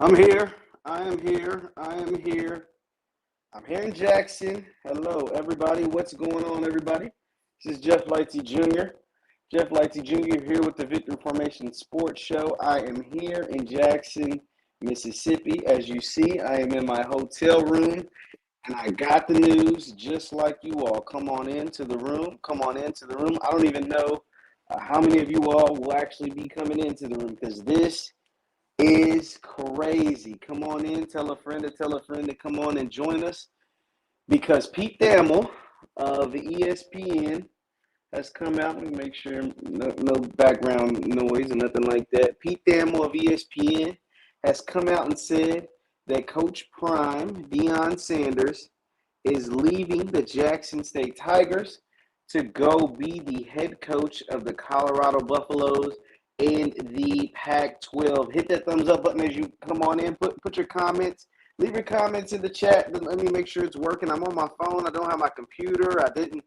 I'm here. I am here. I am here. I'm here in Jackson. Hello, everybody. What's going on, everybody? This is Jeff Lightsy Jr. Jeff Lightsy Jr. here with the Victory Formation Sports Show. I am here in Jackson, Mississippi. As you see, I am in my hotel room, and I got the news just like you all. Come on into the room. Come on into the room. I don't even know how many of you all will actually be coming into the room because this is crazy. Come on in, tell a friend to come on and join us because Pete Thamel of the ESPN has come out. Let me make sure no background noise or nothing like that. Pete Thamel of ESPN has come out and said that Coach Prime, Deion Sanders, is leaving the Jackson State Tigers to go be the head coach of the Colorado Buffaloes in the Pac-12. Hit that thumbs up button as you come on in. Put your comments. Leave your comments in the chat. Let me make sure it's working. I'm on my phone. I don't have my computer. I'm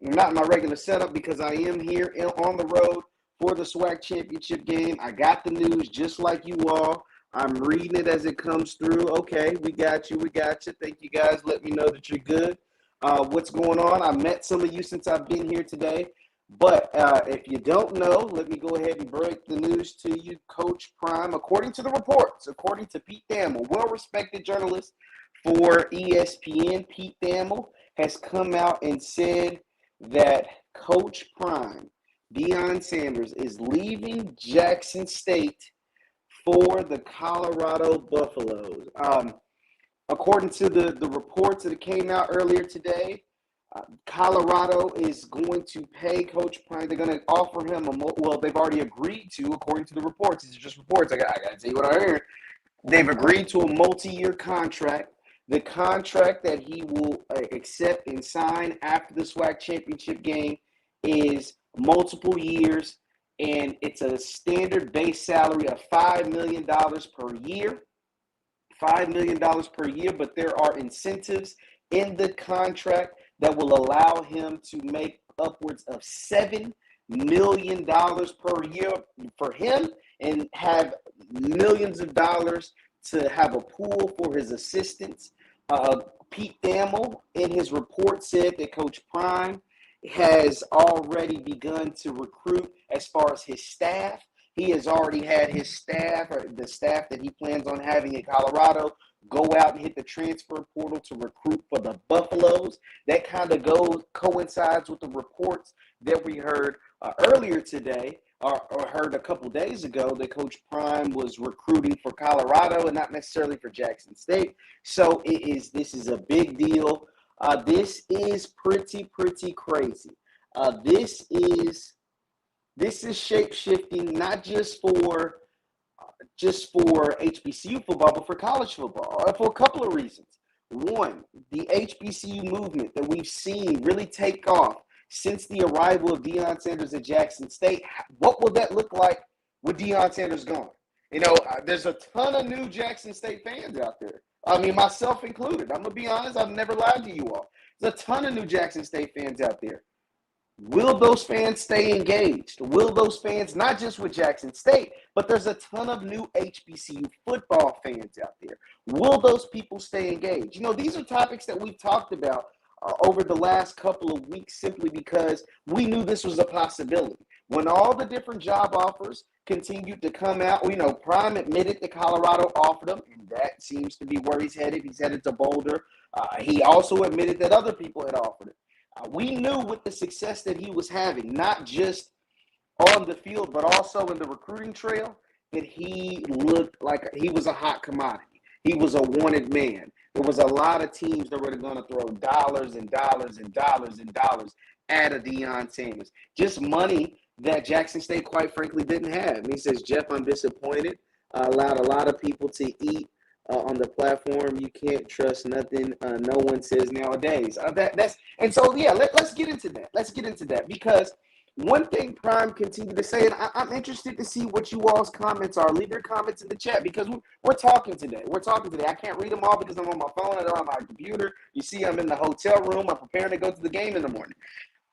not in my regular setup because I am here on the road for the SWAC championship game. I got the news just like you all. I'm reading it as it comes through. Okay, we got you. We got you. Thank you, guys. Let me know that you're good. What's going on? I met some of you since I've been here today. But if you don't know, let me go ahead and break the news to you. Coach Prime, according to the reports, according to Pete Thamel, well-respected journalist for ESPN, Pete Thamel has come out and said that Coach Prime, Deion Sanders, is leaving Jackson State for the Colorado Buffaloes. According to the reports that came out earlier today, Colorado is going to pay Coach Prime. They're going to offer him they've already agreed to, according to the reports. These are just reports. I got to tell you what I heard. They've agreed to a multi-year contract. The contract that he will accept and sign after the SWAC championship game is multiple years, and it's a standard base salary of $5 million per year. $5 million per year, but there are incentives in the contract that will allow him to make upwards of $7 million per year for him and have millions of dollars to have a pool for his assistants. Pete Thamel, in his report, said that Coach Prime has already begun to recruit as far as his staff. He has already had his staff, or the staff that he plans on having in Colorado, go out and hit the transfer portal to recruit for the Buffaloes. That kind of coincides with the reports that we heard earlier today, or heard a couple days ago, that Coach Prime was recruiting for Colorado and not necessarily for Jackson State. So this is a big deal. This is pretty crazy. This is shape-shifting, not just for HBCU football, but for college football, for a couple of reasons. One, the HBCU movement that we've seen really take off since the arrival of Deion Sanders at Jackson State. What will that look like with Deion Sanders gone? You know, there's a ton of new Jackson State fans out there. I mean, myself included. I'm going to be honest. I've never lied to you all. There's a ton of new Jackson State fans out there. Will those fans stay engaged? Will those fans, not just with Jackson State, but there's a ton of new HBCU football fans out there. Will those people stay engaged? You know, these are topics that we've talked about over the last couple of weeks simply because we knew this was a possibility. When all the different job offers continued to come out, you know, Prime admitted that Colorado offered him, and that seems to be where he's headed. He's headed to Boulder. He also admitted that other people had offered him. We knew with the success that he was having, not just on the field, but also in the recruiting trail, that he looked like he was a hot commodity. He was a wanted man. There was a lot of teams that were going to throw dollars and dollars and dollars and dollars at a Deion Sanders. Just money that Jackson State, quite frankly, didn't have. And he says, Jeff, I'm disappointed. Allowed a lot of people to eat on the platform. You can't trust nothing no one says nowadays. Let's get into that. Let's get into that because one thing Prime continued to say, and I'm interested to see what you all's comments are. Leave your comments in the chat because we're talking today. I can't read them all because I'm on my phone. I don't have my computer. You see, I'm in the hotel room. I'm preparing to go to the game in the morning.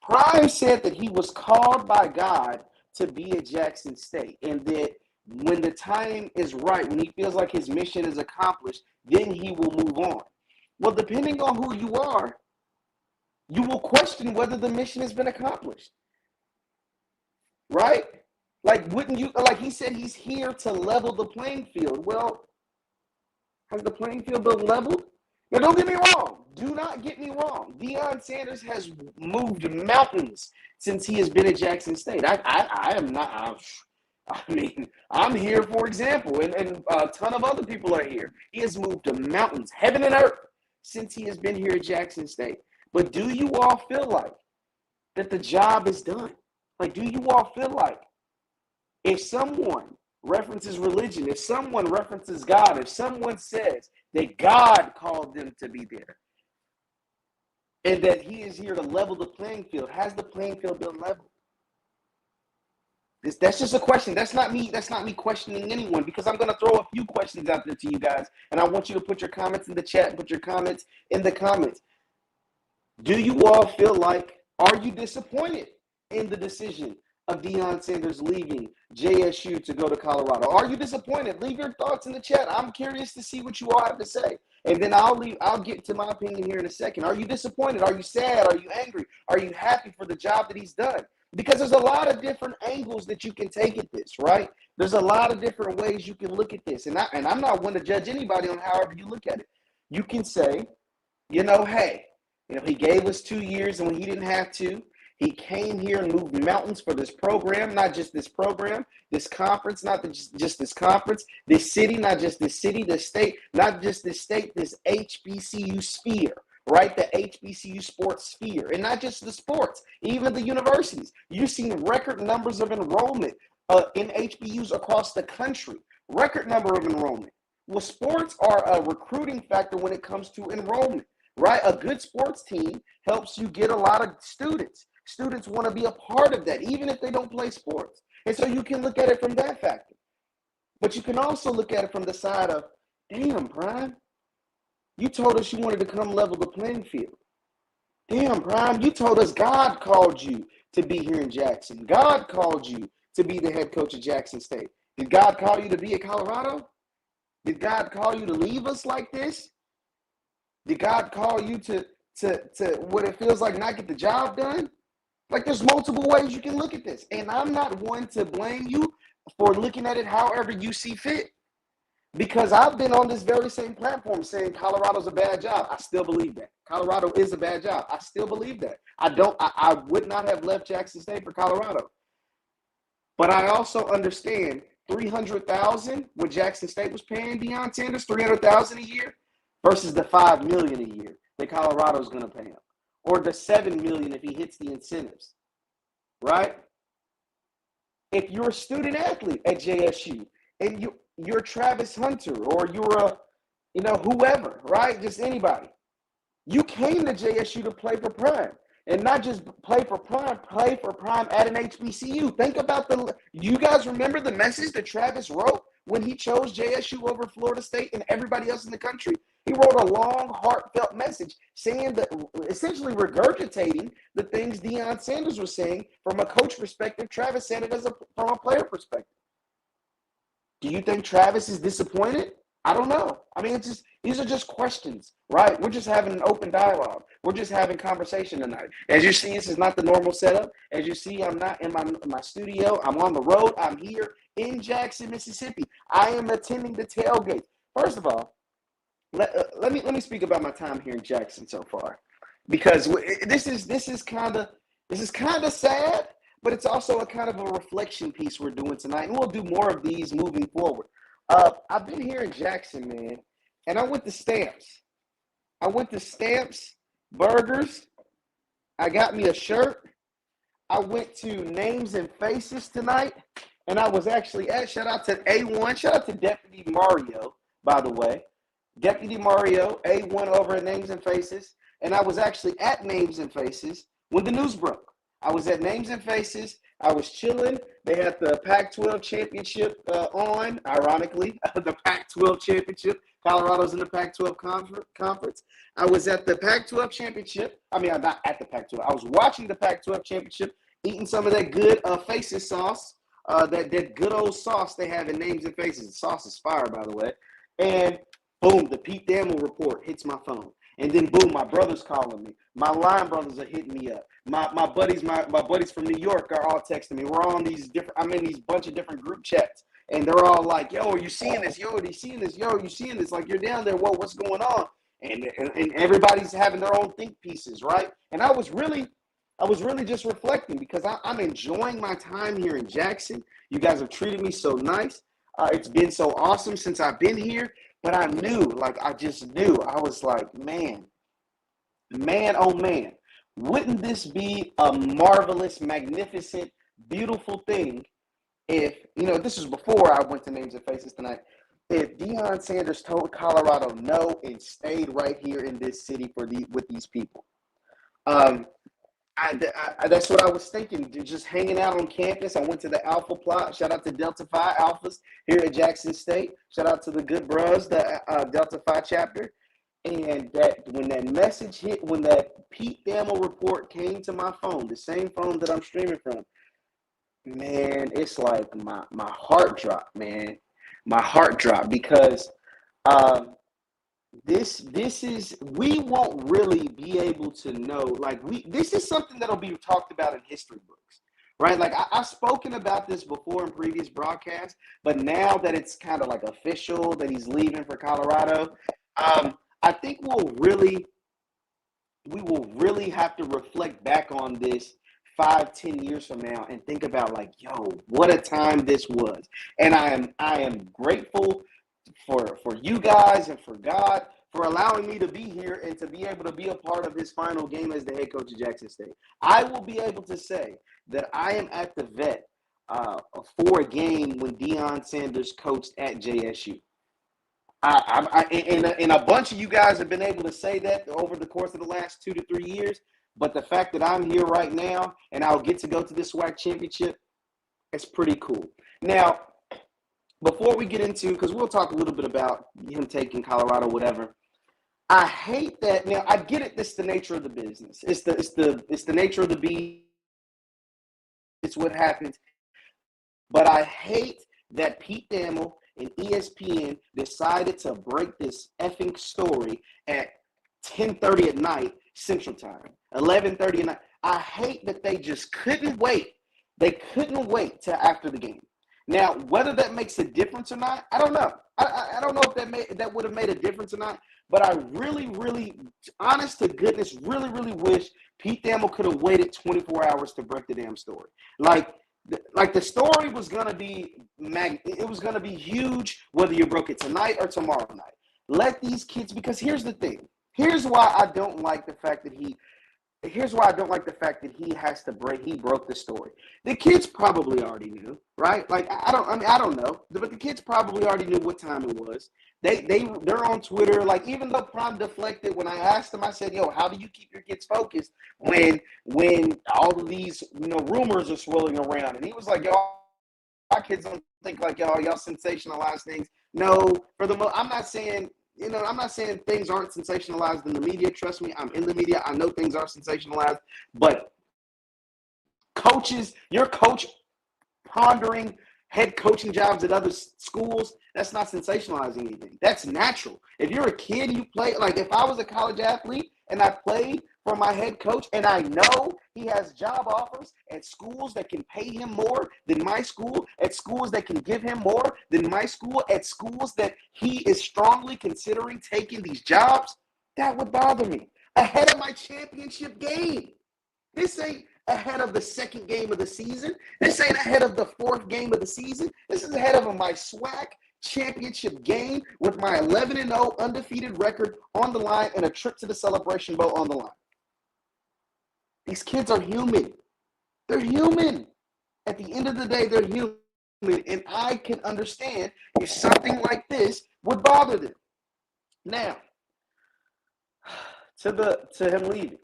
Prime said that he was called by God to be at Jackson State and that When the time is right, when he feels like his mission is accomplished, then he will move on. Well, depending on who you are, you will question whether the mission has been accomplished, right? Like, wouldn't you, like he said, he's here to level the playing field. Well, has the playing field been leveled? Now, don't get me wrong. Do not get me wrong. Deion Sanders has moved mountains since he has been at Jackson State. I am not, I mean, I'm here, for example, and a ton of other people are here. He has moved mountains, heaven and earth, since he has been here at Jackson State. But do you all feel like that the job is done? Like, do you all feel like if someone references religion, if someone references God, if someone says that God called them to be there and that he is here to level the playing field, has the playing field been leveled? That's just a question. That's not me questioning anyone, because I'm going to throw a few questions out there to you guys, and I want you to put your comments in the chat, put your comments in the comments. Do you all feel like, are you disappointed in the decision of Deion Sanders leaving JSU to go to Colorado? Are you disappointed? Leave your thoughts in the chat. I'm curious to see what you all have to say. And then I'll get to my opinion here in a second. Are you disappointed? Are you sad? Are you angry? Are you happy for the job that he's done? Because there's a lot of different angles that you can take at this, right? There's a lot of different ways you can look at this. And I'm not one to judge anybody on however you look at it. You can say, hey, he gave us 2 years and when he didn't have to. He came here and moved mountains for this program, not just this program, this conference, not just this conference, this city, not just this city, this state, not just this state, this HBCU sphere, right? The HBCU sports sphere, and not just the sports, even the universities. You've seen record numbers of enrollment in HBUs across the country, record number of enrollment. Well, sports are a recruiting factor when it comes to enrollment, right? A good sports team helps you get a lot of students. Students want to be a part of that, even if they don't play sports. And so you can look at it from that factor. But you can also look at it from the side of, damn, Prime, you told us you wanted to come level the playing field. Damn, Prime, you told us God called you to be here in Jackson. God called you to be the head coach of Jackson State. Did God call you to be at Colorado? Did God call you to leave us like this? Did God call you to what it feels like not get the job done? Like, there's multiple ways you can look at this. And I'm not one to blame you for looking at it however you see fit. Because I've been on this very same platform saying Colorado's a bad job. I still believe that. Colorado is a bad job. I still believe that. I would not have left Jackson State for Colorado. But I also understand $300,000 what Jackson State was paying Deion Sanders, $300,000 a year, versus the $5 million a year that Colorado's going to pay him. Or the $7 million if he hits the incentives, right? If you're a student athlete at JSU and you're Travis Hunter or you're a, whoever, right? Just anybody. You came to JSU to play for Prime, and not just play for Prime at an HBCU. Think about you guys remember the message that Travis wrote when he chose JSU over Florida State and everybody else in the country? He wrote a long, heartfelt message saying that, essentially regurgitating the things Deion Sanders was saying from a coach perspective. Travis said it from a player perspective. Do you think Travis is disappointed? I don't know. I mean, these are just questions, right? We're just having an open dialogue. We're just having conversation tonight. As you see, this is not the normal setup. As you see, I'm not in my studio. I'm on the road. I'm here in Jackson, Mississippi. I am attending the tailgate. First of all, let me speak about my time here in Jackson so far, because this is kind of sad, but it's also a kind of a reflection piece we're doing tonight, and we'll do more of these moving forward. I've been here in Jackson, man, and I went to Stamps. Burgers. I got me a shirt. I went to Names and Faces tonight, and I was actually shout out to A1, shout out to Deputy Mario, by the way. Deputy Mario, A1 over at Names and Faces, and I was actually at Names and Faces when the news broke. I was at Names and Faces. I was chilling. They had the Pac-12 championship on, ironically, the Pac-12 championship. Colorado's in the Pac-12 conference. I was at the Pac-12 championship. I mean, I'm not at the Pac-12. I was watching the Pac-12 championship, eating some of that good Faces sauce that good old sauce they have in Names and Faces. The sauce is fire, by the way. And boom, the Pete Thamel report hits my phone. And then boom, my brother's calling me. My line brothers are hitting me up. My buddies from New York are all texting me. We're all on these different, I'm in these bunch of different group chats. And they're all like, yo, are you seeing this? Yo, are you seeing this? Yo, are you seeing this? Like, you're down there. Whoa, what's going on? And everybody's having their own think pieces, right? And I was really just reflecting because I'm enjoying my time here in Jackson. You guys have treated me so nice. It's been so awesome since I've been here. But I just knew. I was like, man, oh man, wouldn't this be a marvelous, magnificent, beautiful thing if, this was before I went to Names and Faces tonight, if Deion Sanders told Colorado no and stayed right here in this city with these people. That's what I was thinking, just hanging out on campus. I went to the Alpha Plot. Shout out to Delta Phi Alphas here at Jackson State. Shout out to the good bros, the Delta Phi chapter. And that when that message hit, when that Pete Thamel report came to my phone, the same phone that I'm streaming from, man, it's like my heart dropped, man. My heart dropped because this is, we won't really be able to know, this is something that'll be talked about in history books, right? Like I've spoken about this before in previous broadcasts, but now that it's kind of like official that he's leaving for Colorado, I think we will really have to reflect back on this 5-10 years from now and think about like, yo, what a time this was. And I am grateful for you guys and for God for allowing me to be here and to be able to be a part of his final game as the head coach of Jackson State. I will be able to say that I am at the vet for a game when Deion Sanders coached at JSU. And a bunch of you guys have been able to say that over the course of the last 2 to 3 years. But the fact that I'm here right now and I'll get to go to this SWAC championship, it's pretty cool. Now, before we get into, because we'll talk a little bit about him taking Colorado, whatever. I hate that. Now, I get it. This is the nature of the business. It's the nature of the beast. It's what happens. But I hate that Pete Thamel and ESPN decided to break this effing story at 10:30 at night Central Time, 11:30 at night. I hate that they just couldn't wait. They couldn't wait till after the game. Now, whether that makes a difference or not, I don't know. I don't know if that would have made a difference or not. But I really, honest to goodness, really wish Pete Thamel could have waited 24 hours to break the damn story. Like the story was gonna be it was gonna be huge whether you broke it tonight or tomorrow night. Let these kids, because here's the thing. Here's why I don't like the fact that he broke the story. The kids probably already knew, right? Like I don't know, but the kids probably already knew what time it was. They're on Twitter, like even though Prime deflected, when I asked him, I said, yo, how do you keep your kids focused when all of these, rumors are swirling around? And he was like, yo, our kids don't think like y'all sensationalize things. No, I'm not saying things aren't sensationalized in the media. Trust me, I'm in the media. I know things are sensationalized, but your coach pondering head coaching jobs at other schools, that's not sensationalizing anything. That's natural. If you're a kid and you play, like if I was a college athlete and I played for my head coach and I know he has job offers at schools that can pay him more than my school, at schools that can give him more than my school, at schools that he is strongly considering taking these jobs, that would bother me. Ahead of my championship game. This ain't ahead of the second game of the season. This ain't ahead of the fourth game of the season. This is ahead of my SWAC championship game with my 11-0 undefeated record on the line and a trip to the Celebration Bowl on the line. These kids are human. They're human. At the end of the day, they're human. And I can understand if something like this would bother them. Now, to him leaving.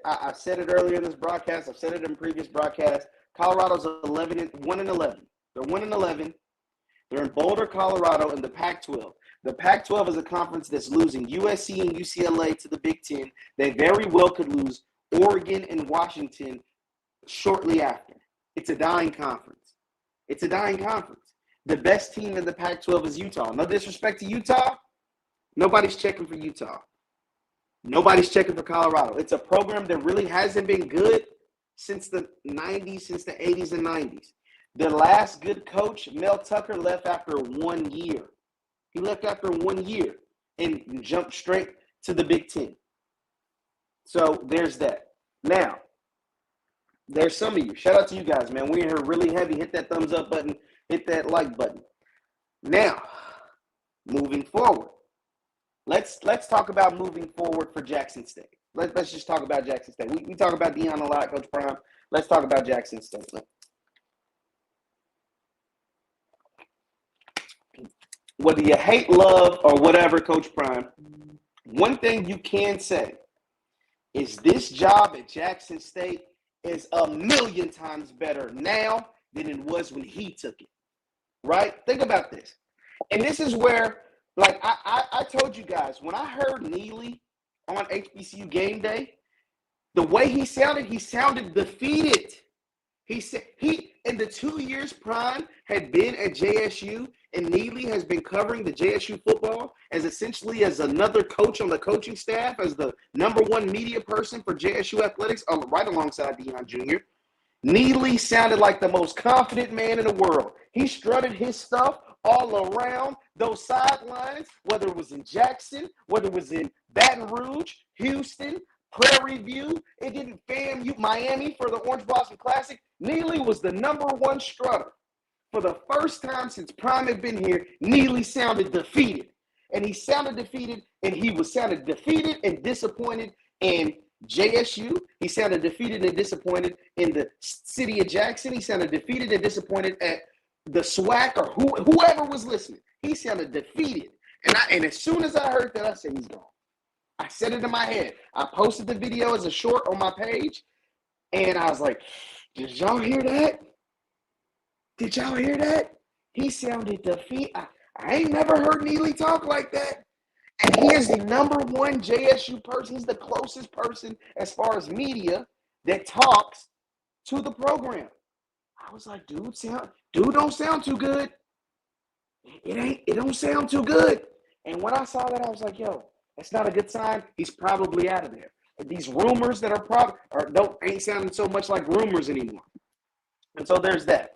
I said it earlier in this broadcast. I've said it in previous broadcasts. Colorado's 1-11. They're 1-11. They're in Boulder, Colorado, in the Pac-12. The Pac-12 is a conference that's losing USC and UCLA to the Big Ten. They very well could lose Oregon and Washington shortly after. It's a dying conference. It's a dying conference. The best team in the Pac-12 is Utah. No disrespect to Utah. Nobody's checking for Utah. Nobody's checking for Colorado. It's a program that really hasn't been good since the 90s, since the 80s and 90s. The last good coach, Mel Tucker, left after 1 year. He left after 1 year and jumped straight to the Big Ten. So there's that. Now, there's some of you. Shout out to you guys, man. We're here really heavy. Hit that thumbs up button. Hit that like button. Now, moving forward. Let's talk about moving forward for Jackson State. Let's just talk about Jackson State. We talk about Deion a lot, Coach Prime. Let's talk about Jackson State. Whether you hate, love, or whatever, Coach Prime, one thing you can say is this job at Jackson State is 1,000,000 times better now than it was when he took it, right? Think about this. And this is where, like I told you guys, when I heard Neely on HBCU game day, the way he sounded defeated. He said he, in the 2 years Prime had been at JSU, and Neely has been covering the JSU football as essentially as another coach on the coaching staff, as the #1 media person for JSU athletics, right alongside Deion Jr. Neely sounded like the most confident man in the world. He strutted his stuff all around those sidelines, whether it was in Jackson, whether it was in Baton Rouge, Houston, Prairie View, it didn't FAMU, Miami for the Orange Blossom Classic. Neely was the #1 strutter. For the first time since Prime had been here, Neely sounded defeated. And he sounded defeated, and sounded defeated and disappointed in JSU. He sounded defeated and disappointed in the city of Jackson. He sounded defeated and disappointed at the SWAC or whoever was listening. He sounded defeated. And as soon as I heard that, I said, he's gone. I said it in my head. I posted the video as a short on my page, and I was like, did y'all hear that? Did y'all hear that? He sounded defeated. I ain't never heard Neely talk like that. And he is the #1 JSU person. He's the closest person as far as media that talks to the program. I was like, dude don't sound too good. It don't sound too good. And when I saw that, I was like, yo, that's not a good sign. He's probably out of there. And these rumors that ain't sounding so much like rumors anymore. And so there's that.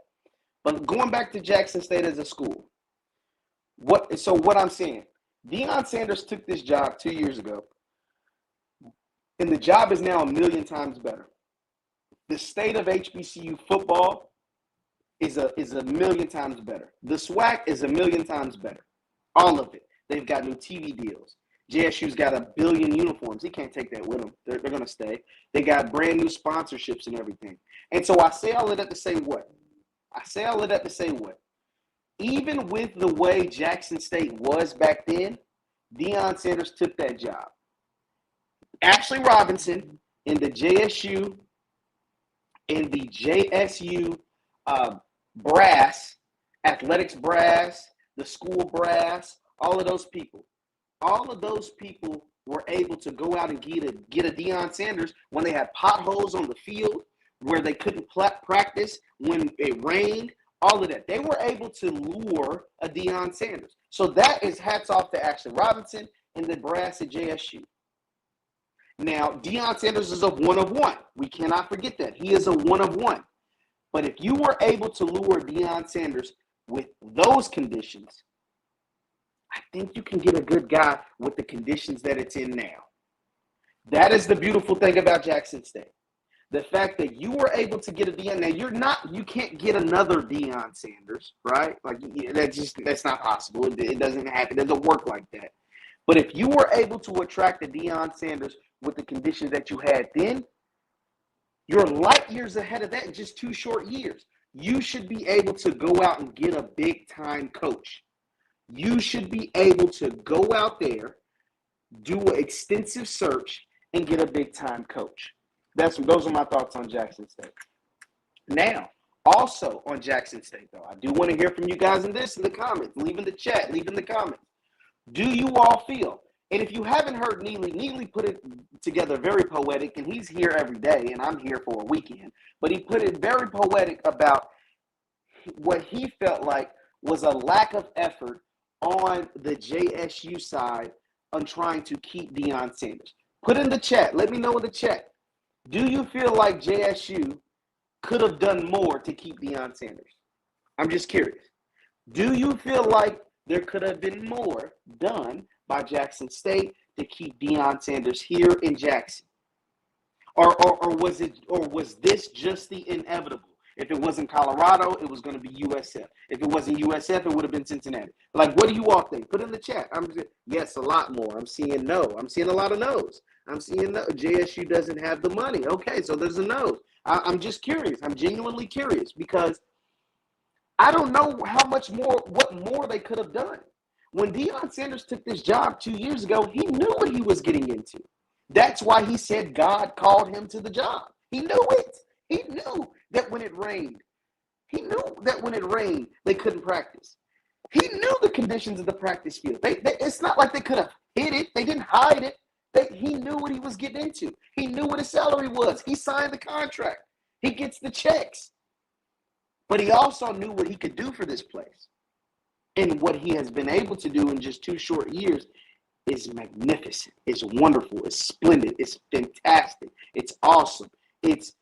But going back to Jackson State as a school, what I'm saying, Deion Sanders took this job 2 years ago, and the job is now 1,000,000 times better. The state of HBCU football is 1,000,000 times better. The SWAC is 1,000,000 times better. All of it. They've got new TV deals. JSU's got 1 billion uniforms. He can't take that with him. They're going to stay. They got brand new sponsorships and everything. And so I say all of that to say what? Even with the way Jackson State was back then, Deion Sanders took that job. Ashley Robinson in the JSU brass, athletics brass, the school brass, all of those people were able to go out and get a Deion Sanders when they had potholes on the field, where they couldn't practice when it rained, all of that. They were able to lure a Deion Sanders. So that is hats off to Ashley Robinson and the brass at JSU. Now, Deion Sanders is a 1 of 1. We cannot forget that. He is a 1 of 1. But if you were able to lure Deion Sanders with those conditions, I think you can get a good guy with the conditions that it's in now. That is the beautiful thing about Jackson State. The fact that you were able to get a Deion. Now you can't get another Deion Sanders, right? Like that's not possible. It doesn't happen. It doesn't work like that. But if you were able to attract a Deion Sanders with the conditions that you had then, you're light years ahead of that in just 2 short years. You should be able to go out and get a big time coach. You should be able to go out there, do an extensive search, and get a big time coach. Those are my thoughts on Jackson State. Now, also on Jackson State, though, I do want to hear from you guys in the comments. Leave in the chat, leave in the comments. Do you all feel And if you haven't heard Neely put it together very poetic, and he's here every day, and I'm here for a weekend, but he put it very poetic about what he felt like was a lack of effort on the JSU side on trying to keep Deion Sanders. Put in the chat. Let me know in the chat. Do you feel like JSU could have done more to keep Deion Sanders? I'm just curious. Do you feel like there could have been more done by Jackson State to keep Deion Sanders here in Jackson? Or was this just the inevitable? If it wasn't Colorado, it was going to be USF. If it wasn't USF, it would have been Cincinnati. Like, what do you all think? Put in the chat. Yes, a lot more. I'm seeing no. I'm seeing a lot of no's. I'm seeing no. JSU doesn't have the money. Okay, so there's a no. I'm just curious. I'm genuinely curious because I don't know what more they could have done. When Deion Sanders took this job 2 years ago, he knew what he was getting into. That's why he said God called him to the job. He knew it. He knew that when it rained, they couldn't practice. He knew the conditions of the practice field. It's not like they could have hid it. They didn't hide it. He knew what he was getting into. He knew what his salary was. He signed the contract. He gets the checks. But he also knew what he could do for this place. And what he has been able to do in just 2 short years is magnificent. It's wonderful. It's splendid. It's fantastic. It's awesome. It's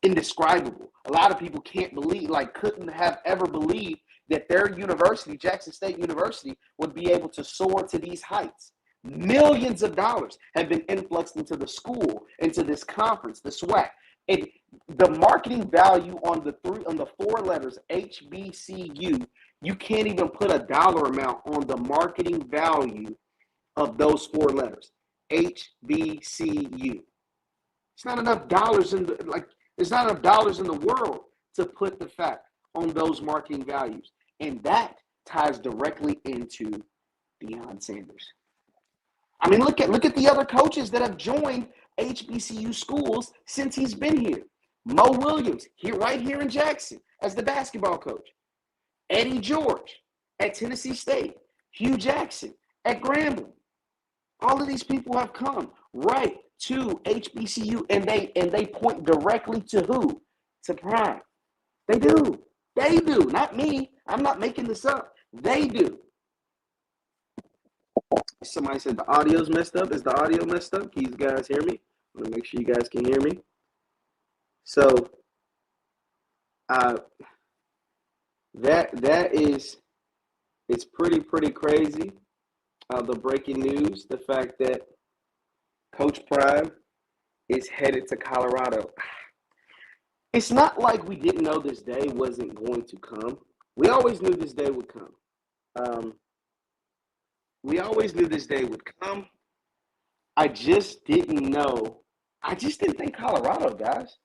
indescribable. A lot of people couldn't have ever believed that their university, Jackson State University, would be able to soar to these heights. Millions of dollars have been influxed into the school, into this conference, the SWAC. And the marketing value on the 4 letters HBCU, you can't even put a dollar amount on the marketing value of those 4 letters. HBCU. It's not enough dollars there's not enough dollars in the world to put the fact on those marketing values. And that ties directly into Deion Sanders. I mean, look at the other coaches that have joined HBCU schools since he's been here. Mo Williams, right here in Jackson as the basketball coach. Eddie George at Tennessee State. Hugh Jackson at Grambling. All of these people have come right to HBCU, and they point directly to who? To Prime. They do. They do. Not me. I'm not making this up. They do. Somebody said the audio's messed up. Is the audio messed up? Can you guys hear me? I want to make sure you guys can hear me. So it's pretty crazy. The breaking news, the fact that Coach Prime is headed to Colorado. It's not like we didn't know this day wasn't going to come. We always knew this day would come. We always knew this day would come. I just didn't know. I just didn't think Colorado, guys.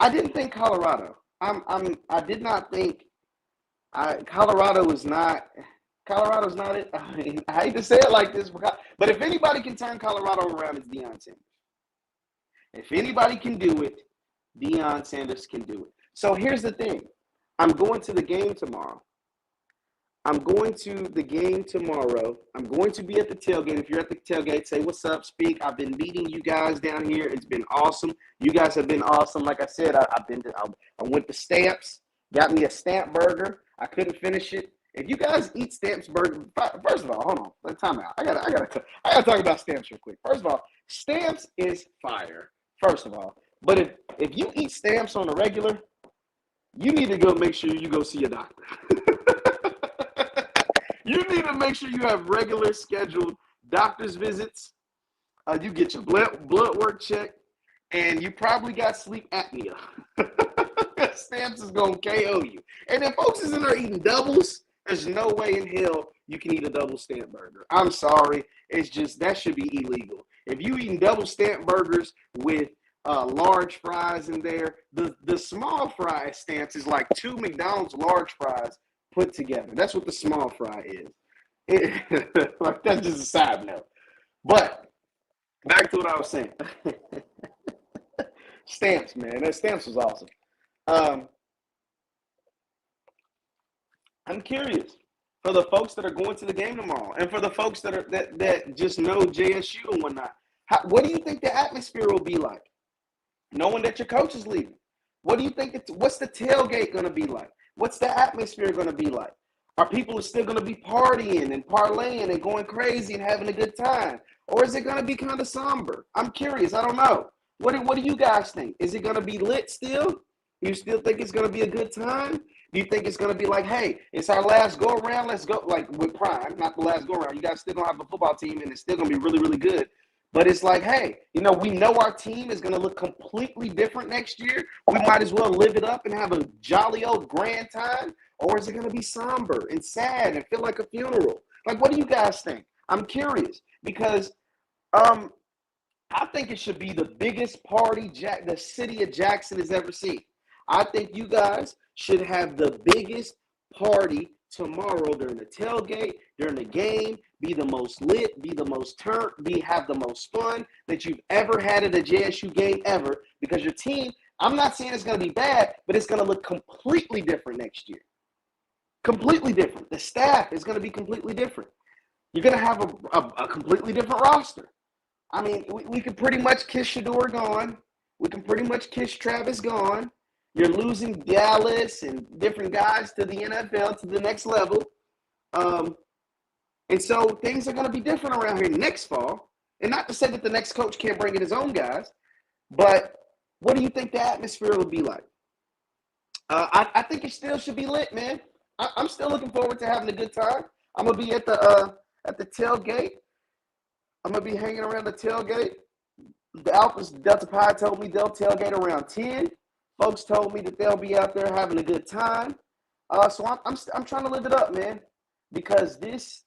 I didn't think Colorado. I did not think Colorado's not it. I mean, I hate to say it like this, but if anybody can turn Colorado around, it's Deion Sanders. If anybody can do it, Deion Sanders can do it. So here's the thing. I'm going to the game tomorrow. I'm going to be at the tailgate. If you're at the tailgate, say what's up, speak. I've been meeting you guys down here. It's been awesome. You guys have been awesome. Like I said, I went to Stamps, got me a Stamp burger. I couldn't finish it. If you guys eat Stamps burger, first of all, hold on, let time out. I gotta talk about Stamps real quick. First of all, Stamps is fire. First of all, but if you eat Stamps on a regular, you need to go make sure you go see a doctor. You need to make sure you have regular scheduled doctor's visits. You get your blood work checked, and you probably got sleep apnea. Stamps is going to KO you. And if folks is in there eating doubles, there's no way in hell you can eat a double Stamp burger. I'm sorry. It's just, that should be illegal. If you eating double Stamp burgers with large fries in there, the small fry at Stamps is like 2 McDonald's large fries put together. That's what the small fry is. Like, that's just a side note. But back to what I was saying. Stamps, man. That Stamps was awesome. I'm curious. for the folks that are going to the game tomorrow, and for the folks that just know JSU and whatnot. What do you think the atmosphere will be like, knowing that your coach is leaving? What do you think? What's the tailgate going to be like? What's the atmosphere going to be like? Are people still going to be partying and parlaying and going crazy and having a good time? Or is it going to be kind of somber? I'm curious. I don't know. What do you guys think? Is it going to be lit still? You still think it's going to be a good time? Do you think it's going to be like, hey, it's our last go around, let's go, like with Prime, not the last go around. You guys still going to have a football team, and it's still going to be really, really good. But it's like, hey, we know our team is going to look completely different next year. We might as well live it up and have a jolly old grand time. Or is it going to be somber and sad and feel like a funeral? Like, what do you guys think? I'm curious because I think it should be the biggest party the city of Jackson has ever seen. I think you guys should have the biggest party tomorrow during the tailgate, during the game, be the most lit, be the most turned, have the most fun that you've ever had at a JSU game ever, because your team, I'm not saying it's going to be bad, but it's going to look completely different next year. Completely different. The staff is going to be completely different. You're going to have a completely different roster. I mean, we can pretty much kiss Shador gone. We can pretty much kiss Travis gone. You're losing Dallas and different guys to the NFL, to the next level. And so things are going to be different around here next fall. And not to say that the next coach can't bring in his own guys, but what do you think the atmosphere will be like? I think it still should be lit, man. I'm still looking forward to having a good time. I'm going to be at the tailgate. I'm going to be hanging around the tailgate. The Alphas Delta Pi told me they'll tailgate around 10. Folks told me that they'll be out there having a good time. So I'm trying to live it up, man, because this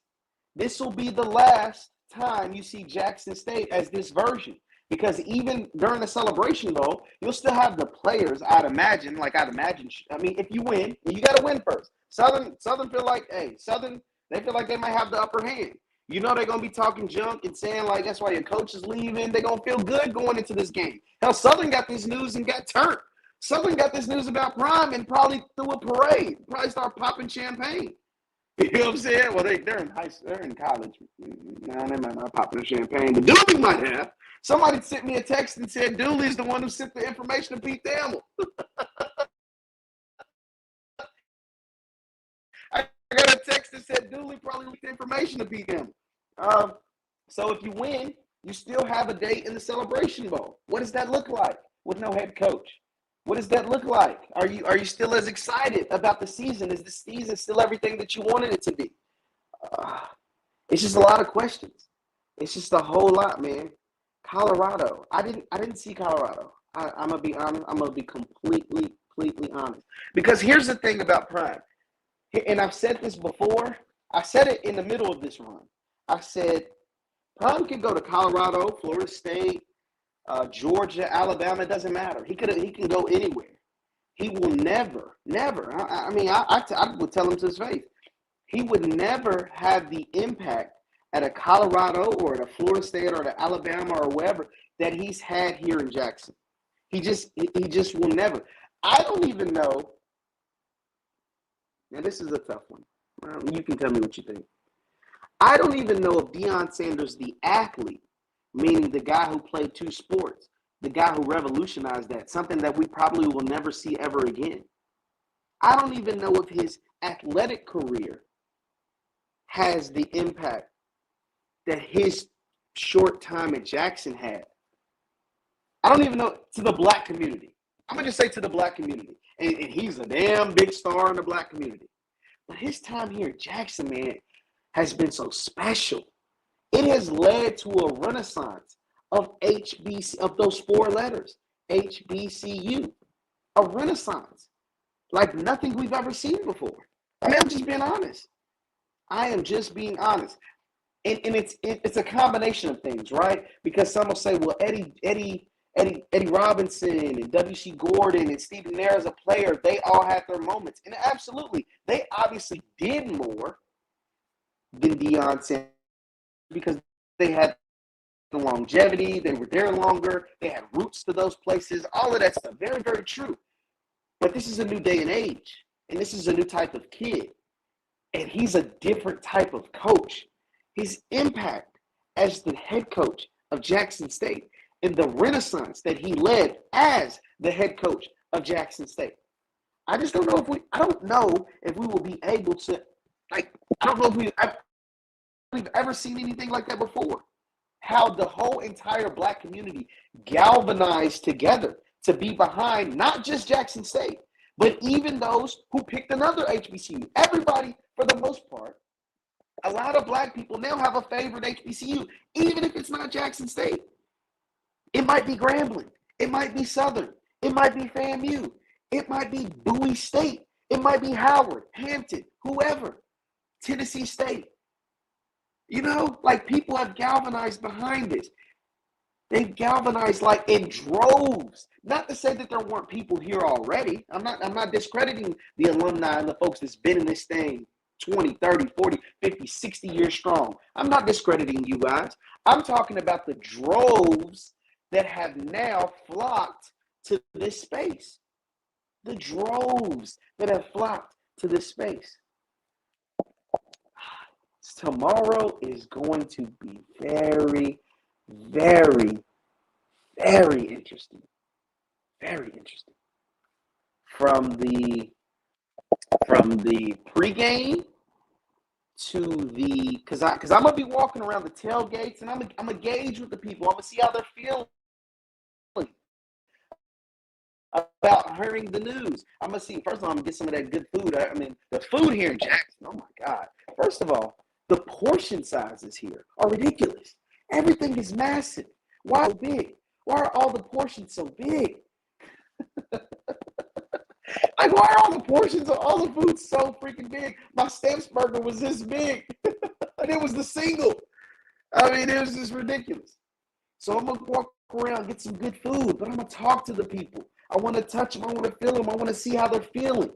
will be the last time you see Jackson State as this version. Because even during the Celebration Bowl, you'll still have the players, I'd imagine. I mean, if you win, you got to win first. Southern feel like, Southern, they feel like they might have the upper hand. They're going to be talking junk and saying, like, that's why your coach is leaving. They're going to feel good going into this game. Hell, Southern got this news and got turned. Southern got this news about Prime and probably threw a parade. Probably start popping champagne. You know what I'm saying? Well, they're in college. No, they might not pop the champagne, but Dooley might have. Somebody sent me a text and said Dooley's the one who sent the information to Pete Thamel. I got a text that said Dooley probably leaked the information to Pete Thamel. So if you win, you still have a date in the Celebration Bowl. What does that look like with no head coach? What does that look like? Are you still as excited about the season? Is the season still everything that you wanted it to be? It's just a lot of questions. It's just a whole lot, man. Colorado. I didn't see Colorado. I'm gonna be honest. I'm gonna be completely honest. Because here's the thing about Prime, and I've said this before. I said it in the middle of this run. I said Prime can go to Colorado, Florida State, Georgia, Alabama. It doesn't matter. He can go anywhere. He will never. I would tell him to his face. He would never have the impact at a Colorado or at a Florida State or at Alabama or wherever that he's had here in Jackson. He just will never. I don't even know. Now, this is a tough one. You can tell me what you think. I don't even know if Deion Sanders, the athlete, meaning the guy who played two sports, the guy who revolutionized that, something that we probably will never see ever again. I don't even know if his athletic career has the impact that his short time at Jackson had. I don't even know, to the black community. I'm going to just say to the black community. And he's a damn big star in the black community. But his time here at Jackson, man, has been so special. It has led to a renaissance of HBC, of those four letters, HBCU, a renaissance like nothing we've ever seen before. I mean, I'm just being honest. I am just being honest. And it's a combination of things, right? Because some will say, well, Eddie Robinson and W.C. Gordon and Stephen Nair as a player, they all had their moments. And absolutely, they obviously did more than Deion Sanders because they had the longevity, they were there longer, they had roots to those places, all of that stuff. Very, very true. But this is a new day and age, and this is a new type of kid. And he's a different type of coach. His impact as the head coach of Jackson State and the renaissance that he led as the head coach of Jackson State. I just don't know I don't know if we will be able to, I don't know if we've ever seen anything like that before. How the whole entire Black community galvanized together to be behind not just Jackson State, but even those who picked another HBCU. Everybody, for the most part, a lot of Black people now have a favorite HBCU, even if it's not Jackson State. It might be Grambling. It might be Southern. It might be FAMU. It might be Bowie State. It might be Howard, Hampton, whoever, Tennessee State. You know, like people have galvanized behind this. They've galvanized like in droves. Not to say that there weren't people here already. I'm not discrediting the alumni and the folks that's been in this thing 20, 30, 40, 50, 60 years strong. I'm not discrediting you guys. I'm talking about the droves that have now flocked to this space. The droves that have flocked to this space. Tomorrow is going to be very, very, very interesting. Very interesting. From the pregame to the, because I'm gonna be walking around the tailgates and I'm gonna gauge with the people. I'm gonna see how they're feeling about hearing the news. I'm gonna see. First of all, I'm gonna get some of that good food. I mean, the food here in Jackson. Oh my God! First of all, the portion sizes here are ridiculous. Everything is massive. Why so big? Why are all the portions so big? Like, why are all the portions of all the food so freaking big? My Stamps burger was this big, and it was the single. I mean, it was just ridiculous. So I'm gonna walk around, get some good food, but I'm gonna talk to the people. I want to touch them. I want to feel them. I want to see how they're feeling.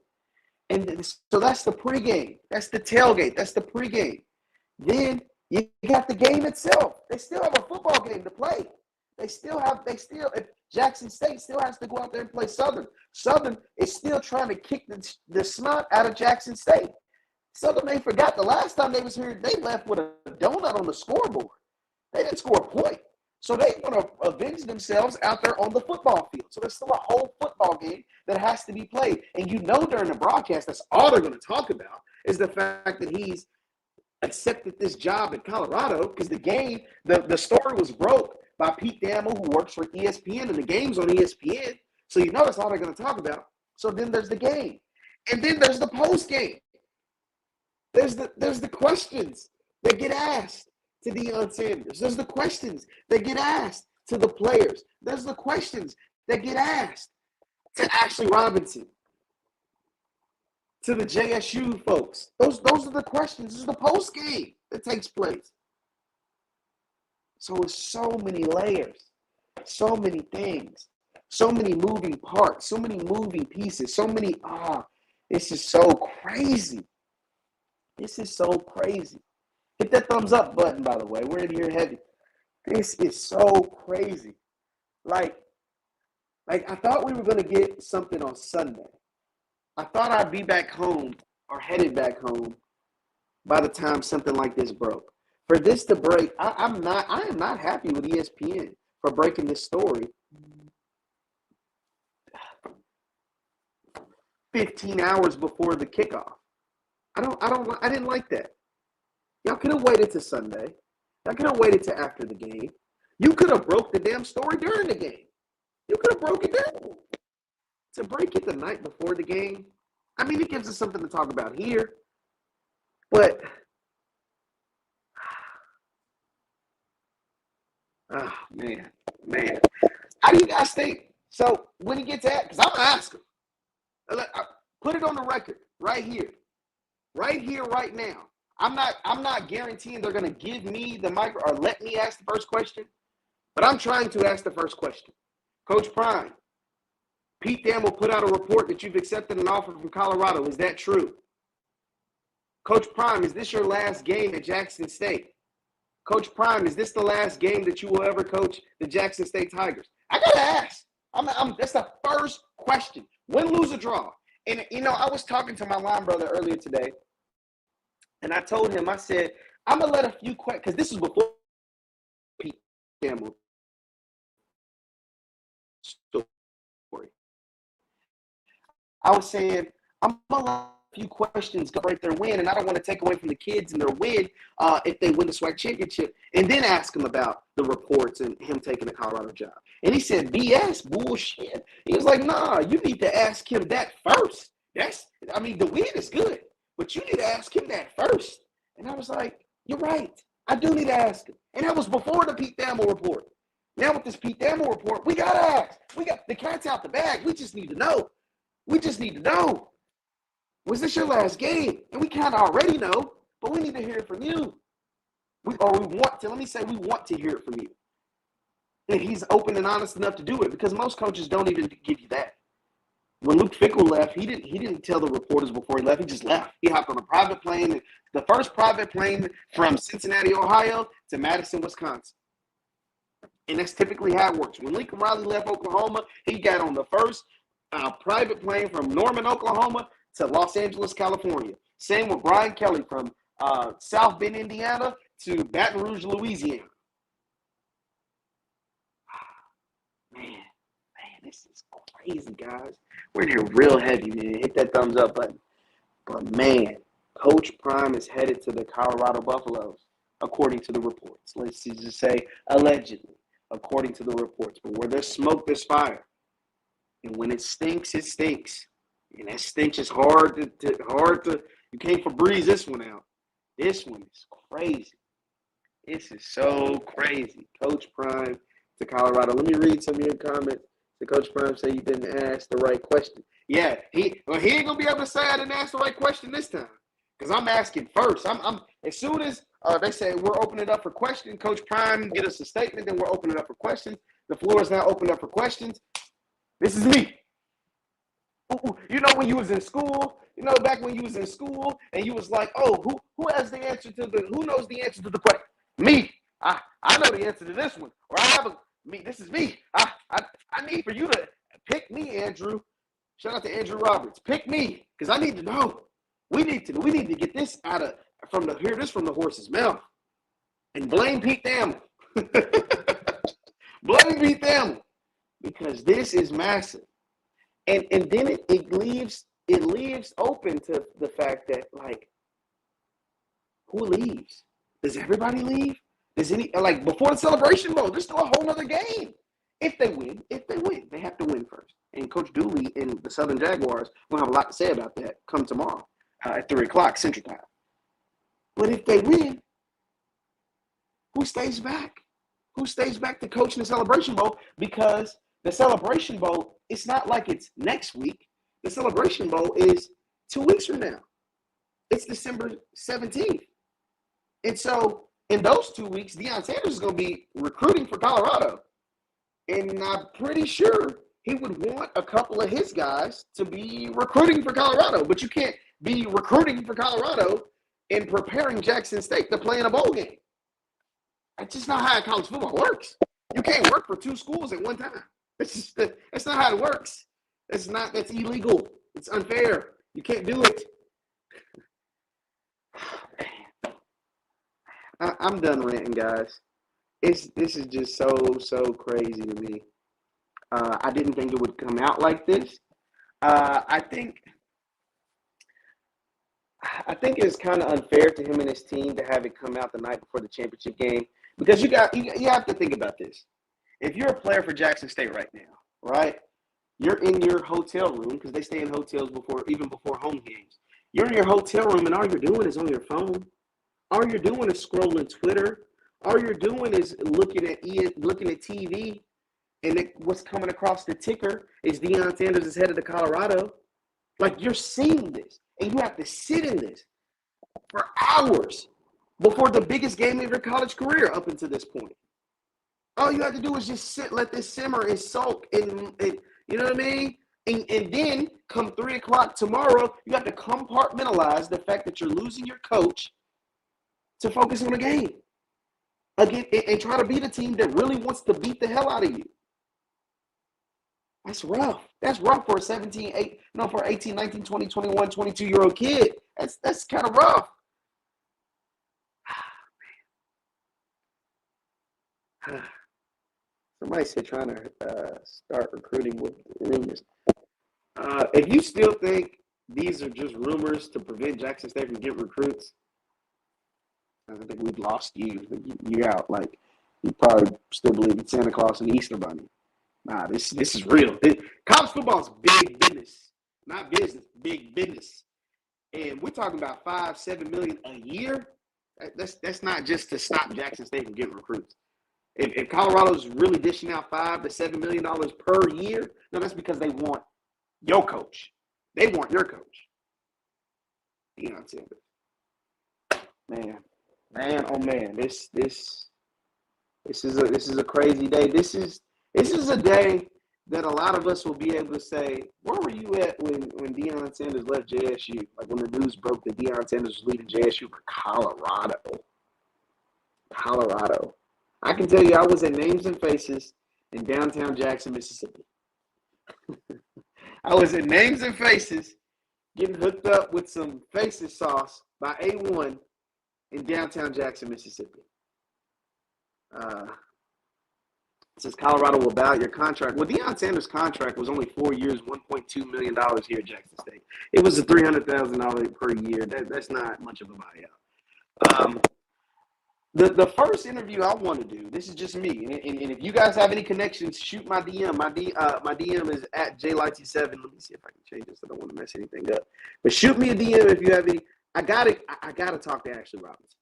And so that's the pregame. That's the tailgate. That's the pregame. Then you got the game itself. They still have a football game to play. If Jackson State still has to go out there and play Southern. Southern is still trying to kick the snot out of Jackson State. Southern, they forgot the last time they was here, they left with a donut on the scoreboard. They didn't score a point. So they want to avenge themselves out there on the football field. So there's still a whole football game that has to be played. And you know during the broadcast, that's all they're going to talk about is the fact that he's accepted this job in Colorado because the game, the story was broke by Pete Thamel, who works for ESPN, and the game's on ESPN. So you know that's all they're going to talk about. So then there's the game. And then there's the post game. There's the questions that get asked to Deion Sanders. There's the questions that get asked to the players. There's the questions that get asked to Ashley Robinson, to the JSU folks. Those are the questions. This is the post game that takes place. So it's so many layers, so many things, so many moving parts, so many moving pieces, so many, this is so crazy. This is so crazy. Hit that thumbs up button, by the way. We're in here heavy. This is so crazy. Like I thought we were going to get something on Sunday. I thought I'd be back home or headed back home by the time something like this broke. For this to break, I am not happy with ESPN for breaking this story 15 hours before the kickoff. I didn't like that. Y'all could have waited to Sunday. Y'all could have waited to after the game. You could have broke the damn story during the game. You could have broke it down. To break it the night before the game, I mean, it gives us something to talk about here. But, oh, man. How do you guys think? So, when he gets at, because I'm going to ask him. Put it on the record right here. Right here, right now. I'm not guaranteeing they're going to give me the mic or let me ask the first question, but I'm trying to ask the first question. Coach Prime, Pete Thamel put out a report that you've accepted an offer from Colorado. Is that true? Coach Prime, is this your last game at Jackson State? Coach Prime, is this the last game that you will ever coach the Jackson State Tigers? I got to ask. That's the first question. Win, lose, or draw. And, I was talking to my line brother earlier today, And I told him, I said, I'm going to let a few questions, because this is before Pete Thamel story. I was saying, I'm going to let a few questions go right their win, and I don't want to take away from the kids and their win if they win the SWAC championship, and then ask him about the reports and him taking the Colorado job. And he said, BS, bullshit. He was like, nah, you need to ask him that first. The win is good, but you need to ask him that first. And I was like, you're right. I do need to ask him. And that was before the Pete Thamel report. Now with this Pete Thamel report, we got to ask. We got the cat's out the bag. We just need to know. We just need to know. Was this your last game? And we kind of already know, but we need to hear it from you. We want to hear it from you. And he's open and honest enough to do it, because most coaches don't even give you that. When Luke Fickell left, he didn't tell the reporters before he left. He just left. He hopped on a private plane, the first private plane from Cincinnati, Ohio to Madison, Wisconsin. And that's typically how it works. When Lincoln Riley left Oklahoma, he got on the first private plane from Norman, Oklahoma to Los Angeles, California. Same with Brian Kelly from South Bend, Indiana to Baton Rouge, Louisiana. Man, this is crazy, guys. We're in here real heavy, man. Hit that thumbs up button. But, man, Coach Prime is headed to the Colorado Buffaloes, according to the reports. Let's just say allegedly, according to the reports. But where there's smoke, there's fire. And when it stinks, it stinks. And that stench is hard to you can't Febreze this one out. This one is crazy. This is so crazy. Coach Prime to Colorado. Let me read some of your comments. The Coach Prime said you didn't ask the right question. Yeah, he ain't gonna be able to say I didn't ask the right question this time, because I'm asking first. I'm as soon as they say we're opening it up for questions, Coach Prime get us a statement, then we're opening it up for questions. The floor is now opened up for questions. This is me. You know when you was in school, back when you was in school and you was like, oh, who knows the answer to the question? Me. I know the answer to this one. Or this is me. I need for you to pick me, Andrew. Shout out to Andrew Roberts. Pick me, because I need to know. We need to get this hear this from the horse's mouth. And blame Pete Thamel. Blame Pete Thamel. Because this is massive. And then it leaves open to the fact that, like, who leaves? Does everybody leave? Before the Celebration Bowl, there's still a whole other game. If they win, they have to win first. And Coach Dooley and the Southern Jaguars will have a lot to say about that come tomorrow at 3 o'clock Central Time. But if they win, who stays back? Who stays back to coach in the Celebration Bowl? Because the Celebration Bowl, it's not like it's next week. The Celebration Bowl is 2 weeks from now. It's December 17th. And so in those 2 weeks, Deion Sanders is going to be recruiting for Colorado. And I'm pretty sure he would want a couple of his guys to be recruiting for Colorado. But you can't be recruiting for Colorado and preparing Jackson State to play in a bowl game. That's just not how college football works. You can't work for two schools at one time. That's not how it works. That's illegal. It's unfair. You can't do it. I'm done ranting, guys. This is just so crazy to me. I didn't think it would come out like this. I think it's kind of unfair to him and his team to have it come out the night before the championship game, because you have to think about this. If you're a player for Jackson State right now, right? You're in your hotel room, because they stay in hotels even before home games. You're in your hotel room, and all you're doing is on your phone. All you're doing is scrolling Twitter. All you're doing is looking at TV, and what's coming across the ticker is Deion Sanders is headed to Colorado. Like, you're seeing this, and you have to sit in this for hours before the biggest game of your college career up until this point. All you have to do is just sit, let this simmer and soak, and you know what I mean? And then come 3 o'clock tomorrow, you have to compartmentalize the fact that you're losing your coach to focus on the game again and try to beat a team that really wants to beat the hell out of you. That's rough. That's rough for a 18, 19, 20, 21, 22-year-old kid. That's kind of rough. Somebody said trying to start recruiting with rumors. If you still think these are just rumors to prevent Jackson State from getting recruits, I think we've lost you. You're out. Like, you probably still believe in Santa Claus and the Easter Bunny. Nah, this is real. College football is big business, not business, big business. And we're talking about $5-7 million a year. That's not just to stop Jackson State from getting recruits. If Colorado's really dishing out $5-7 million per year, no, that's because they want your coach. They want your coach. Deion Sanders. Man, oh man, this is a crazy day. This is a day that a lot of us will be able to say, where were you at when Deion Sanders left JSU? Like when the news broke that Deion Sanders was leaving JSU for Colorado. I can tell you I was at Names and Faces in downtown Jackson, Mississippi. I was at Names and Faces getting hooked up with some Faces sauce by A1 in downtown Jackson, Mississippi. It says Colorado will bow out your contract. Well, Deion Sanders' contract was only 4 years, $1.2 million here at Jackson State. It was a $300,000 per year. That's not much of a buyout. The first interview I want to do, this is just me, and if you guys have any connections, shoot my DM. My DM is at JLightsy7. Let me see if I can change this. I don't want to mess anything up. But shoot me a DM if you have any. I gotta talk to Ashley Robinson.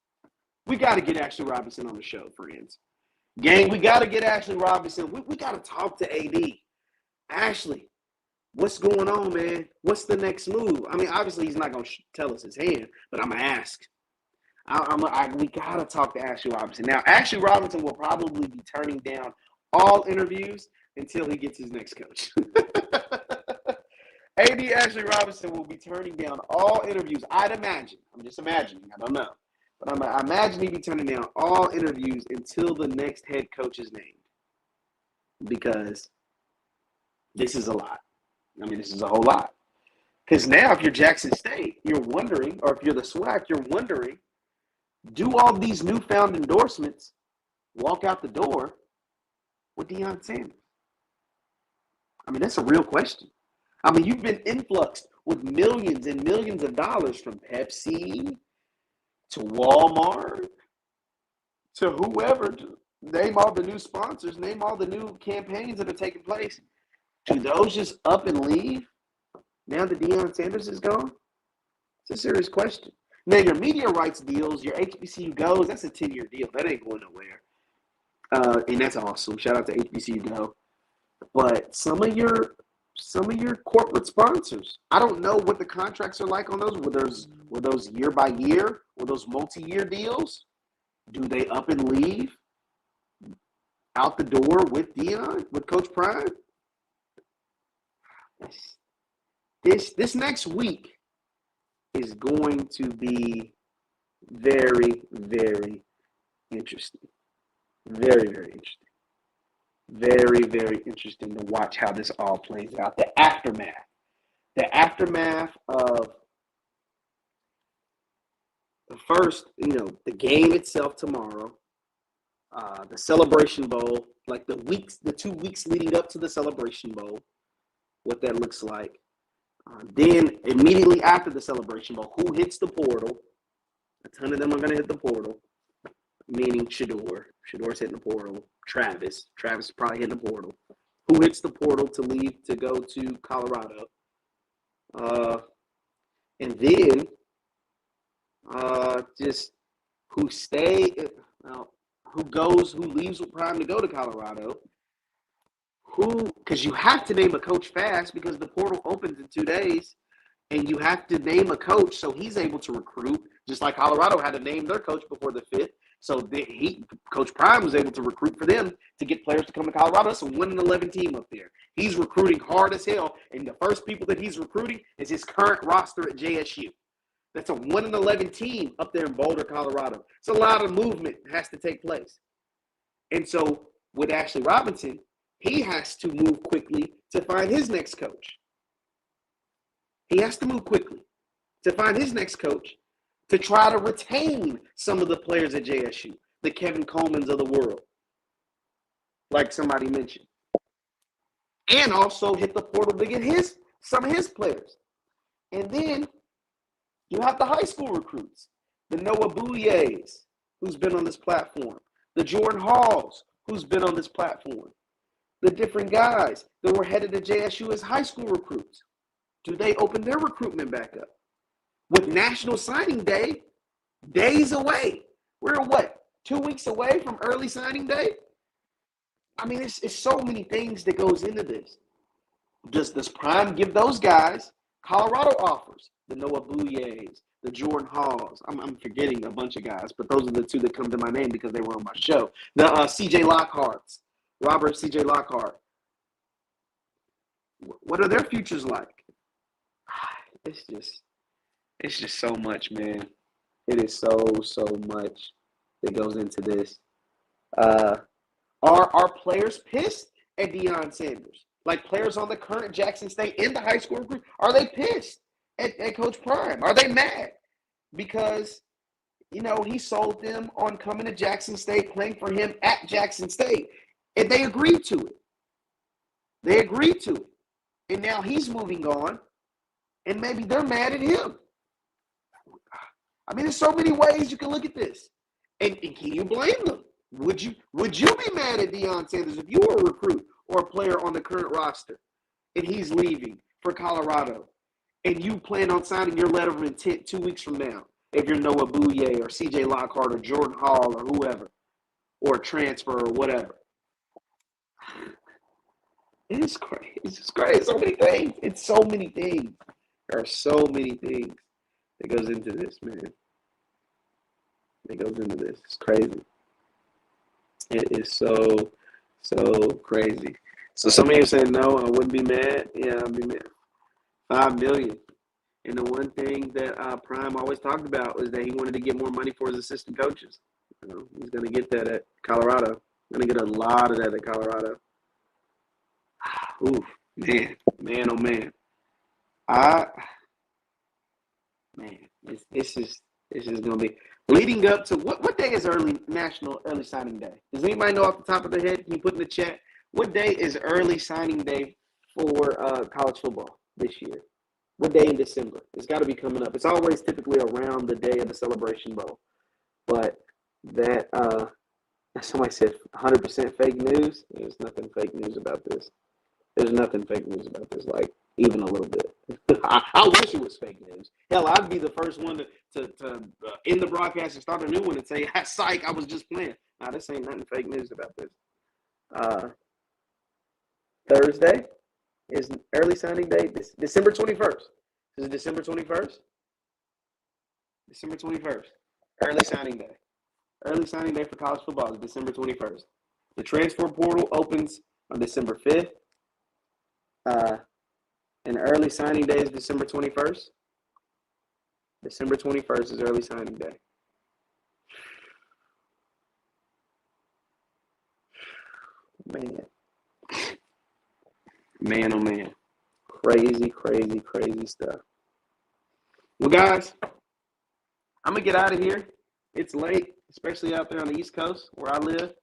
We gotta get Ashley Robinson on the show, friends. Gang, we got to get Ashley Robinson. We got to talk to AD. Ashley, what's going on, man? What's the next move? I mean, obviously, he's not going to tell us his hand, but I'm going to ask. We got to talk to Ashley Robinson. Now, Ashley Robinson will probably be turning down all interviews until he gets his next coach. AD Ashley Robinson will be turning down all interviews, I'd imagine. I'm just imagining. I don't know. But I imagine he'd be turning down all interviews until the next head coach is named. Because this is a lot. I mean, this is a whole lot. Because now if you're Jackson State, you're wondering, or if you're the SWAC, you're wondering, do all these newfound endorsements walk out the door with Deion Sanders? I mean, that's a real question. I mean, you've been influxed with millions and millions of dollars from Pepsi to Walmart, to whoever, name all the new sponsors, name all the new campaigns that are taking place. Do those just up and leave now that Deion Sanders is gone? It's a serious question. Now, your media rights deals, your HBCU goes, that's a 10-year deal. That ain't going nowhere. And that's awesome. Shout out to HBCU Go. But some of your corporate sponsors, I don't know what the contracts are like on those. Were those year by year? Were those multi-year deals? Do they up and leave out the door with Deion, with Coach Prime? This next week is going to be very, very interesting. Very, very interesting. Very, very interesting to watch how this all plays out. The aftermath of the first, the game itself tomorrow, the Celebration Bowl, like the 2 weeks leading up to the Celebration Bowl, what that looks like. Then immediately after the Celebration Bowl, who hits the portal? A ton of them are going to hit the portal, meaning Shador. Shador's hitting the portal. Travis is probably hitting the portal. Who hits the portal to leave to go to Colorado? And then just who leaves with Prime to go to Colorado? Because you have to name a coach fast because the portal opens in 2 days, and you have to name a coach so he's able to recruit, just like Colorado had to name their coach before the 5th. So Coach Prime was able to recruit for them to get players to come to Colorado. That's a 1-11 team up there. He's recruiting hard as hell, and the first people that he's recruiting is his current roster at JSU. That's a 1-11 team up there in Boulder, Colorado. It's a lot of movement that has to take place. And so with Ashley Robinson, he has to move quickly to find his next coach. He has to move quickly to find his next coach to try to retain some of the players at JSU, the Kevin Colemans of the world. like somebody mentioned. And also hit the portal to get some of his players. And then you have the high school recruits, the Noah Bouye's, who's been on this platform, the Jordan Halls, who's been on this platform, the different guys that were headed to JSU as high school recruits. Do they open their recruitment back up? With National Signing Day days away. We're what, 2 weeks away from early signing day? I mean, it's so many things that goes into this. Does Prime give those guys Colorado offers? The Noah Bouye's, the Jordan Halls. I'm forgetting a bunch of guys, but those are the two that come to my name because they were on my show. The CJ Lockhart's, Robert CJ Lockhart. What are their futures like? It's just so much, man. It is so much that goes into this. Are players pissed at Deion Sanders? Like players on the current Jackson State in the high school group, are they pissed at Coach Prime? Are they mad? Because, he sold them on coming to Jackson State, playing for him at Jackson State. And they agreed to it. And now he's moving on. And maybe they're mad at him. I mean, there's so many ways you can look at this. And can you blame them? Would you be mad at Deion Sanders if you were a recruit or a player on the current roster and he's leaving for Colorado and you plan on signing your letter of intent 2 weeks from now if you're Noah Bouye or CJ Lockhart or Jordan Hall or whoever, or a transfer or whatever? It is crazy. It's just crazy. So many things. It's so many things. There are so many things that goes into this, man. It's crazy. It is so crazy. So some of you are saying, no, I wouldn't be mad. Yeah, I'd be mad. $5 million. And the one thing that Prime always talked about was that he wanted to get more money for his assistant coaches. He's going to get that at Colorado. Going to get a lot of that at Colorado. Oof, man, oh man. It's just going to be leading up to what day is National Early Signing Day? Does anybody know off the top of their head? Can you put in the chat? What day is early signing day for college football this year? What day in December? It's got to be coming up. It's always typically around the day of the Celebration Bowl. But that, somebody said 100% fake news. There's nothing fake news about this. Like, even a little bit. I wish it was fake news. Hell, I'd be the first one to end the broadcast and start a new one and say, psych, I was just playing. Nah, this ain't nothing fake news about this. Thursday is early signing day. December 21st. Is it December 21st? December 21st. Early signing day. Early signing day for college football is December 21st. The transfer portal opens on December 5th. And early signing day is December 21st. December 21st is early signing day. Man, oh man. Crazy stuff. Well, guys, I'm going to get out of here. It's late, especially out there on the East Coast where I live.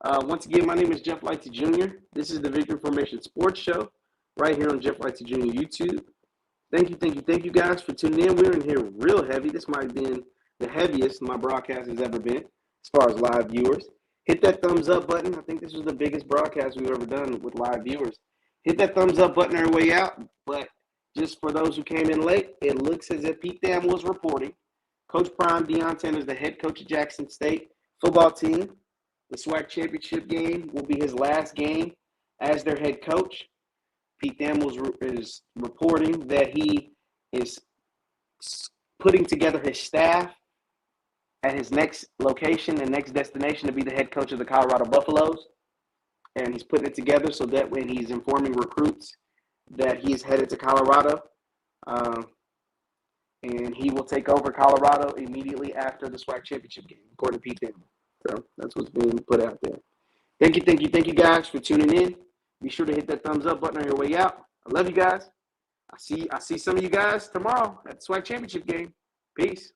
Once again, my name is Jeff Lightsy Jr. This is the Victory Formation Sports Show right here on Jeff Lightsy Jr. YouTube. Thank you guys for tuning in. We're in here real heavy. This might have been the heaviest my broadcast has ever been as far as live viewers. Hit that thumbs up button. I think this was the biggest broadcast we've ever done with live viewers. Hit that thumbs up button on your way out. But just for those who came in late, it looks as if Pete Thamel was reporting. Coach Prime, Deion Sanders, the head coach of Jackson State football team. The SWAC championship game will be his last game as their head coach. Pete Thamel is reporting that he is putting together his staff at his next location and next destination to be the head coach of the Colorado Buffaloes. And he's putting it together so that when he's informing recruits that he is headed to Colorado, and he will take over Colorado immediately after the SWAC championship game, according to Pete Thamel. So that's what's being put out there. Thank you guys for tuning in. Be sure to hit that thumbs up button on your way out. I love you guys. I see some of you guys tomorrow at the SWAC championship game. Peace.